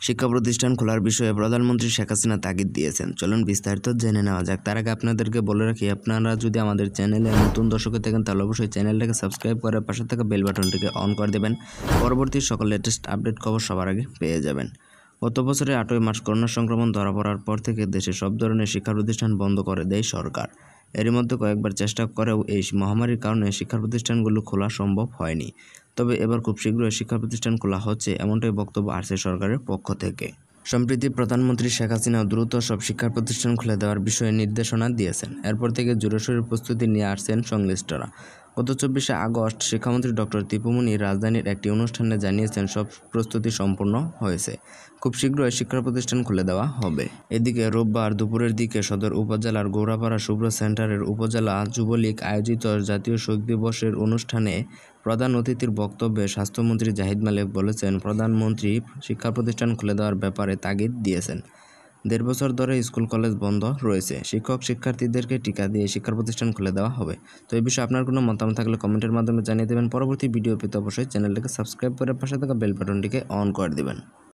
শিক্ষা প্রতিষ্ঠান খোলার বিষয়ে প্রধানমন্ত্রী শেখ হাসিনা তাগিদ দিয়েছেন। চলুন বিস্তারিত জেনে নেওয়া যাক। তার আগে আপনাদেরকে বলে রাখি, আপনারা যদি আমাদের চ্যানেলে নতুন দর্শক থাকেন তাহলে অবশ্যই চ্যানেলটাকে সাবস্ক্রাইব করে পাশে থাকা বেল বাটনটিকে অন করে দেবেন। পরবর্তী সকল লেটেস্ট আপডেট খবর সবার আগে পেয়ে যাবেন। গত বছরের 8ই মার্চ করোনা সংক্রমণ ধরা পড়ার পর থেকে দেশে সব ধরনের শিক্ষা প্রতিষ্ঠান বন্ধ করে দেয় সরকার। এরই মধ্যে কয়েকবার চেষ্টা করেও এই মহামারীর কারণে শিক্ষা প্রতিষ্ঠানগুলো খোলা সম্ভব হয়নি। তবে এবার খুব শীঘ্রই শিক্ষা প্রতিষ্ঠান খোলা হচ্ছে, এমনটাই বক্তব্য আসছে সরকারের পক্ষ থেকে। সম্প্রতি প্রধানমন্ত্রী শেখ হাসিনা দ্রুত সব শিক্ষা প্রতিষ্ঠান খুলে দেওয়ার বিষয়ে নির্দেশনা দিয়েছেন। এরপর থেকে জোরেশোরে প্রস্তুতি নিয়ে আসছেন সংশ্লিষ্টরা। গত 24শে আগস্ট শিক্ষামন্ত্রী ডক্টর দীপুমনি রাজধানীর একটি অনুষ্ঠানে জানিয়েছেন সব প্রস্তুতি সম্পূর্ণ হয়েছে, খুব শীঘ্রই শিক্ষা প্রতিষ্ঠান খুলে দেওয়া হবে। এদিকে রোববার দুপুরের দিকে সদর উপজেলার গৌড়াপাড়া শুভ্র সেন্টারের উপজেলা যুবলীগ আয়োজিত জাতীয় শোক দিবসের অনুষ্ঠানে প্রধান অতিথির বক্তব্যে স্বাস্থ্যমন্ত্রী জাহিদ মালিক বলেছেন, প্রধানমন্ত্রী শিক্ষা প্রতিষ্ঠান খুলে দেওয়ার ব্যাপারে তাগিদ দিয়েছেন। 1.5 বছর ধরে স্কুল কলেজ বন্ধ রয়েছে, শিক্ষক শিক্ষার্থীদেরকে টিকা দিয়ে শিক্ষা প্রতিষ্ঠান খুলে দেওয়া হবে। তো এই বিষয়ে আপনার কোনো মতামত থাকলে কমেন্টের মাধ্যমে জানিয়ে দেবেন। পরবর্তী ভিডিও পেতে অবশ্যই চ্যানেলটিকে সাবস্ক্রাইব করে পাশে থাকা বেল বাটনটিকে অন করে দেবেন।